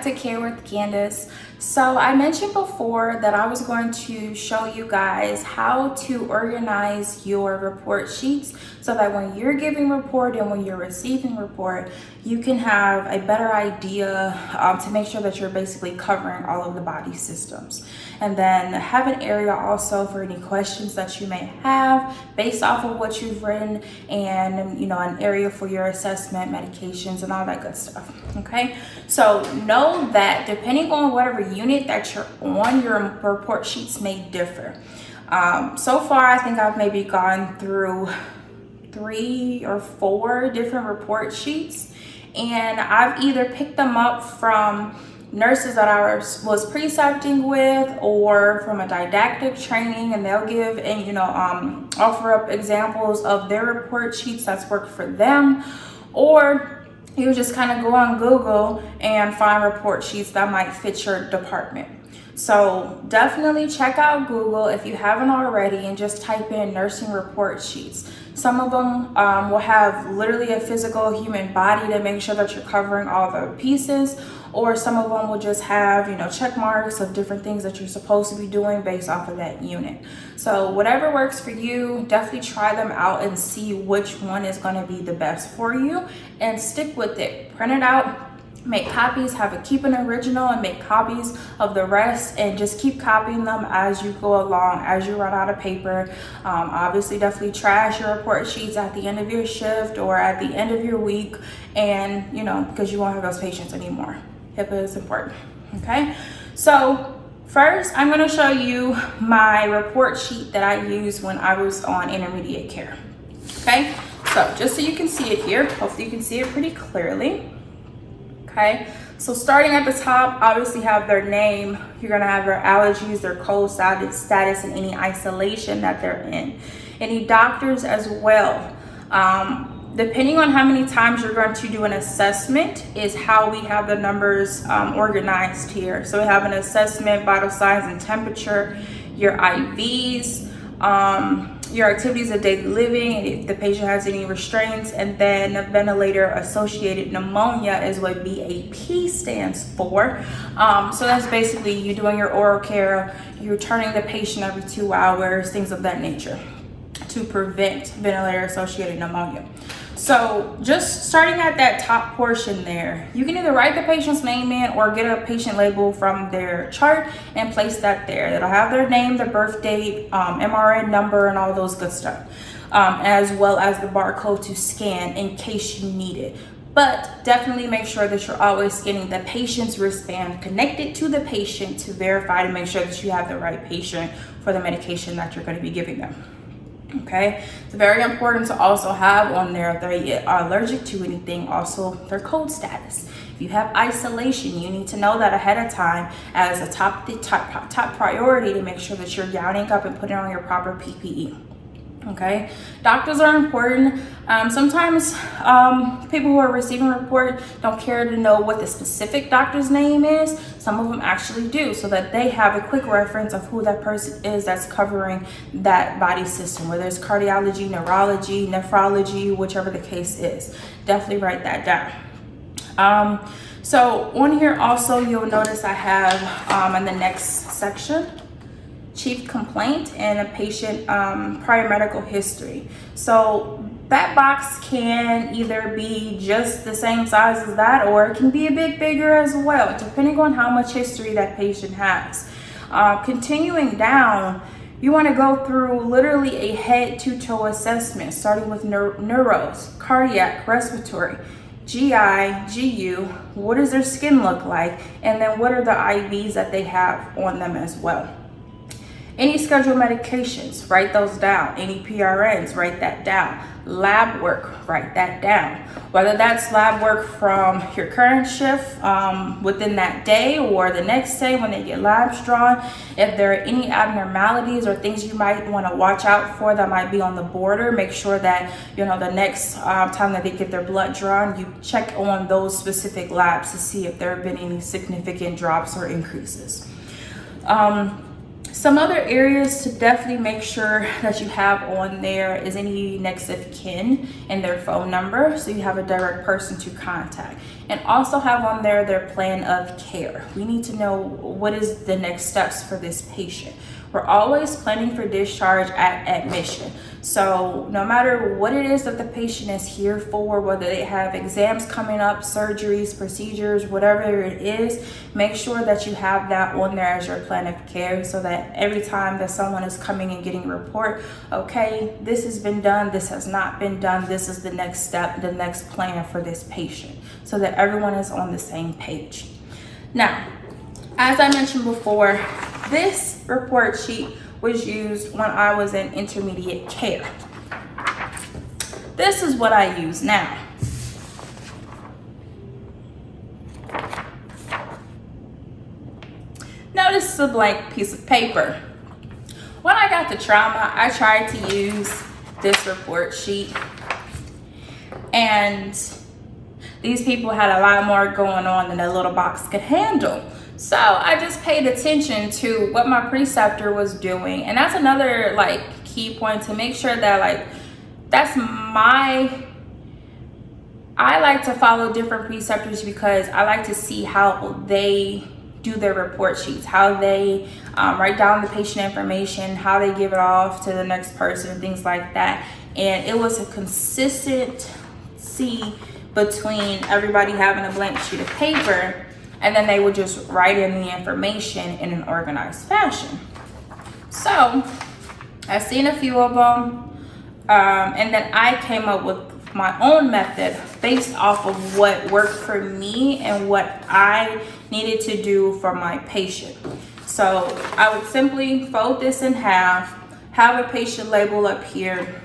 to Care with Candace. So I mentioned before that I was going to show you guys how to organize your report sheets so that when you're giving report and when you're receiving report, you can have a better idea to make sure that you're basically covering all of the body systems. And then have an area also for any questions that you may have based off of what you've written, and an area for your assessment, medications, and all that good stuff. Okay, so know that depending on whatever unit that you're on, your report sheets may differ. So far I think I've maybe gone through 3 or 4 different report sheets, and I've either picked them up from nurses that I was precepting with, or from a didactic training, and they'll give and offer up examples of their report sheets that's worked for them. Or you just kind of go on Google and find report sheets that might fit your department. So definitely check out Google if you haven't already, and just type in nursing report sheets. Some of them will have literally a physical human body to make sure that you're covering all the pieces, or some of them will just have check marks of different things that you're supposed to be doing based off of that unit. So whatever works for you, definitely try them out and see which one is going to be the best for you, and stick with it. Print it out, make copies, keep an original and make copies of the rest, and just keep copying them as you go along, as you run out of paper. Obviously definitely trash your report sheets at the end of your shift or at the end of your week, and because you won't have those patients anymore. HIPAA is important. Okay, so first I'm going to show you my report sheet that I used when I was on intermediate care. Okay, so just so you can see it here, hopefully you can see it pretty clearly. Okay, so starting at the top, obviously have their name. You're gonna have their allergies, their cold status, and any isolation that they're in. Any doctors as well. Depending on how many times you're going to do an assessment is how we have the numbers organized here. So we have an assessment, vital signs and temperature, your IVs, your activities of daily living, if the patient has any restraints, and then ventilator associated pneumonia is what VAP stands for. So that's basically you doing your oral care, you're turning the patient every 2 hours, things of that nature to prevent ventilator associated pneumonia. So just starting at that top portion there, you can either write the patient's name in or get a patient label from their chart and place that there. That'll have their name, their birth date, MRN number, and all those good stuff, as well as the barcode to scan in case you need it. But definitely make sure that you're always scanning the patient's wristband connected to the patient to verify to make sure that you have the right patient for the medication that you're going to be giving them. Okay, it's very important to also have on there if they are allergic to anything, also their cold status. If you have isolation, you need to know that ahead of time as a top priority to make sure that you're gowning up and putting on your proper PPE. Okay, doctors are important. Sometimes people who are receiving a report don't care to know what the specific doctor's name is. Some of them actually do, so that they have a quick reference of who that person is that's covering that body system, whether it's cardiology, neurology, nephrology, whichever the case is. Definitely write that down. So on here also, you'll notice I have in the next section, chief complaint and a patient prior medical history. So that box can either be just the same size as that, or it can be a bit bigger as well, depending on how much history that patient has. Continuing down, you want to go through literally a head to toe assessment, starting with neuros, cardiac, respiratory, GI, GU, what does their skin look like, and then what are the IVs that they have on them as well. Any scheduled medications, write those down. Any PRNs, write that down. Lab work, write that down. Whether that's lab work from your current shift within that day or the next day when they get labs drawn. If there are any abnormalities or things you might want to watch out for that might be on the border, make sure that the next time that they get their blood drawn, you check on those specific labs to see if there have been any significant drops or increases. Some other areas to definitely make sure that you have on there is any next of kin and their phone number, so you have a direct person to contact. And also have on there their plan of care. We need to know what is the next steps for this patient. We're always planning for discharge at admission. So no matter what it is that the patient is here for, whether they have exams coming up, surgeries, procedures, whatever it is, make sure that you have that on there as your plan of care, so that every time that someone is coming and getting a report, okay, this has been done, this has not been done, this is the next step, the next plan for this patient, so that everyone is on the same page. Now, as I mentioned before, this report sheet was used when I was in intermediate care. This is what I use now. Now this is a blank piece of paper. When I got the trauma, I tried to use this report sheet, and these people had a lot more going on than a little box could handle. So I just paid attention to what my preceptor was doing. And that's another like key point, to make sure that like I like to follow different preceptors, because I like to see how they do their report sheets, how they write down the patient information, how they give it off to the next person, things like that. And it was a consistency between everybody having a blank sheet of paper, and then they would just write in the information in an organized fashion. So I've seen a few of them, and then I came up with my own method based off of what worked for me and what I needed to do for my patient. So I would simply fold this in half, have a patient label up here,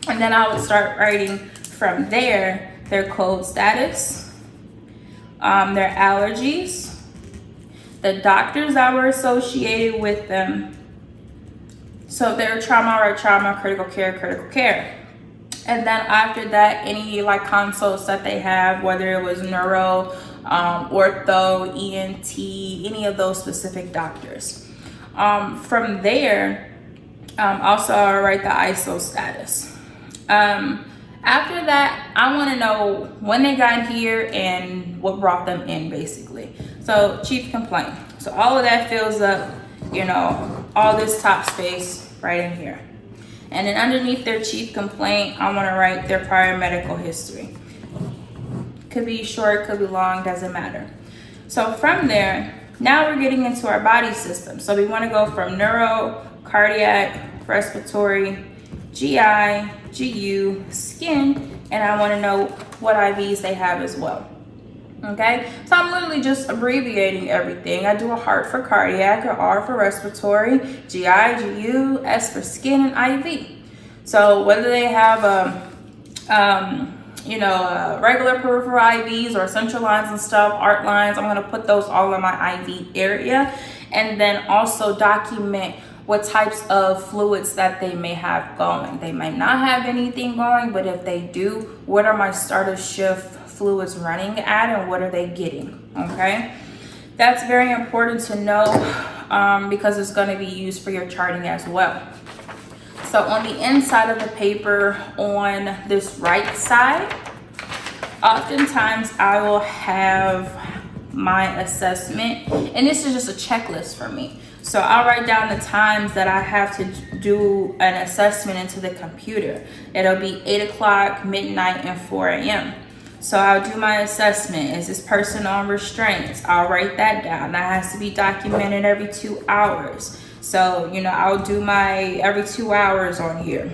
and then I would start writing from there their code status, their allergies, the doctors that were associated with them. So their trauma or trauma, critical care. And then after that, any like consults that they have, whether it was neuro, ortho, ENT, any of those specific doctors. From there, also I'll write the ISO status. After that, I want to know when they got here and what brought them in, basically. So chief complaint. So all of that fills up, you know, all this top space right in here. And then underneath their chief complaint, I want to write their prior medical history. Could be short, could be long, doesn't matter. So from there, now we're getting into our body system. So we want to go from neuro, cardiac, respiratory, GI, GU, skin, and I want to know what IVs they have as well. Okay, so I'm literally just abbreviating everything. I do a heart for cardiac, or R for respiratory, GI, GU, S for skin, and IV. So whether they have regular peripheral IVs or central lines and stuff, art lines, I'm going to put those all in my IV area, and then also document what types of fluids that they may have going. They might not have anything going, but if they do, what are my start of shift fluids running at, and what are they getting? Okay, that's very important to know, because it's going to be used for your charting as well. So on the inside of the paper, on this right side, oftentimes I will have my assessment, and this is just a checklist for me. So I'll write down the times that I have to do an assessment into the computer. It'll be 8 o'clock, midnight, and 4 a.m. So I'll do my assessment. Is this person on restraints? I'll write that down. That has to be documented every 2 hours. So, you know, I'll do my every 2 hours on here,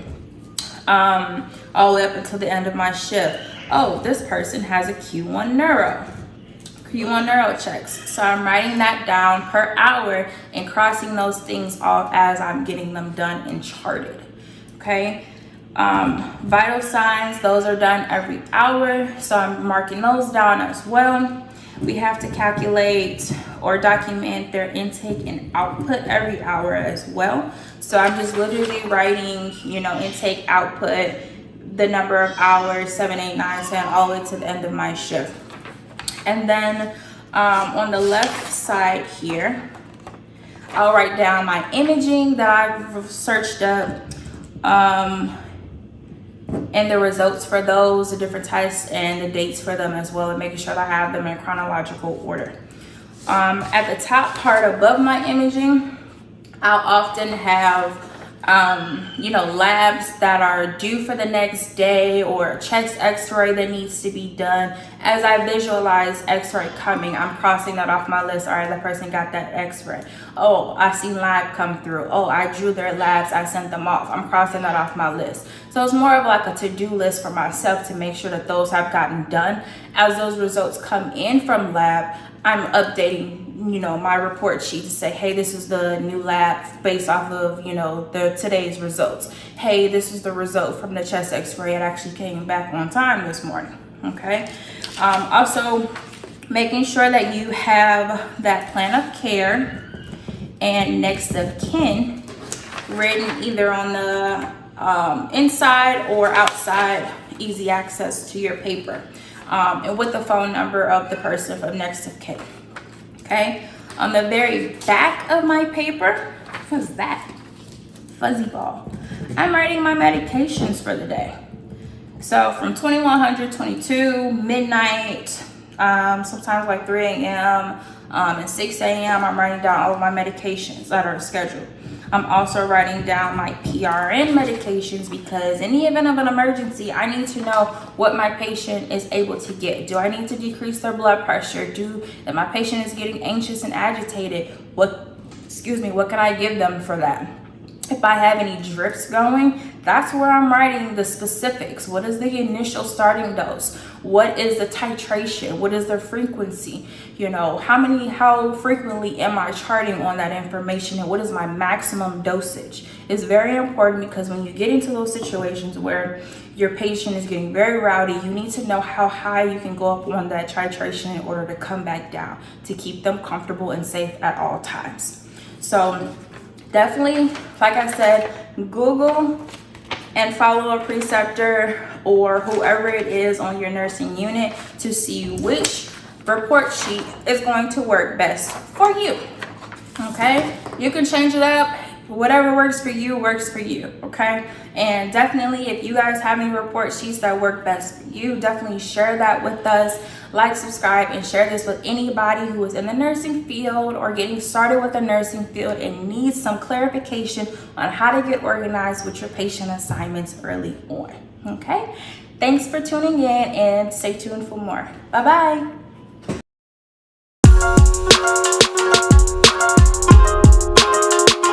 all the way up until the end of my shift. Oh, this person has a Q1 neuro. Q1 neuro checks. So I'm writing that down per hour and crossing those things off as I'm getting them done and charted. Okay. Vital signs, those are done every hour. So I'm marking those down as well. We have to calculate or document their intake and output every hour as well. So I'm just literally writing, you know, intake, output, the number of hours, 7, 8, 9, 10, all the way to the end of my shift. And then on the left side here, I'll write down my imaging that I've searched up, and the results for those, the different tests and the dates for them as well, and making sure that I have them in chronological order. At the top part above my imaging, I'll often have labs that are due for the next day, or a chest x-ray that needs to be done. As I visualize x-ray coming, I'm crossing that off my list. All right, the person got that x-ray. Oh, I seen lab come through. Oh, I drew their labs, I sent them off. I'm crossing that off my list. So it's more of like a to-do list for myself to make sure that those have gotten done. As those results come in from lab, I'm updating my report sheet to say, hey, this is the new lab based off of today's results. Hey, this is the result from the chest x-ray. It actually came back on time this morning. Okay. Also making sure that you have that plan of care and next of kin written either on the inside or outside, easy access to your paper, and with the phone number of the person from next of kin. Okay, on the very back of my paper, what's that? Fuzzy ball. I'm writing my medications for the day. So from 2100, 22, midnight, sometimes like 3 a.m. And 6 a.m. I'm writing down all of my medications that are scheduled. I'm also writing down my PRN medications, because in the event of an emergency, I need to know what my patient is able to get. Do I need to decrease their blood pressure? If my patient is getting anxious and agitated, what can I give them for that? If I have any drips going, that's where I'm writing the specifics. What is the initial starting dose? What is the titration? What is the frequency? How frequently am I charting on that information, and what is my maximum dosage? It's very important, because when you get into those situations where your patient is getting very rowdy, you need to know how high you can go up on that titration in order to come back down, to keep them comfortable and safe at all times. So definitely, like I said, Google and follow a preceptor or whoever it is on your nursing unit to see which report sheet is going to work best for you. Okay, you can change it up. Whatever works for you works for you. Okay, and definitely, if you guys have any report sheets that work best for you, definitely share that with us. Like, subscribe, and share this with anybody who is in the nursing field or getting started with the nursing field and needs some clarification on how to get organized with your patient assignments early on. Okay, thanks for tuning in, and stay tuned for more. Bye bye.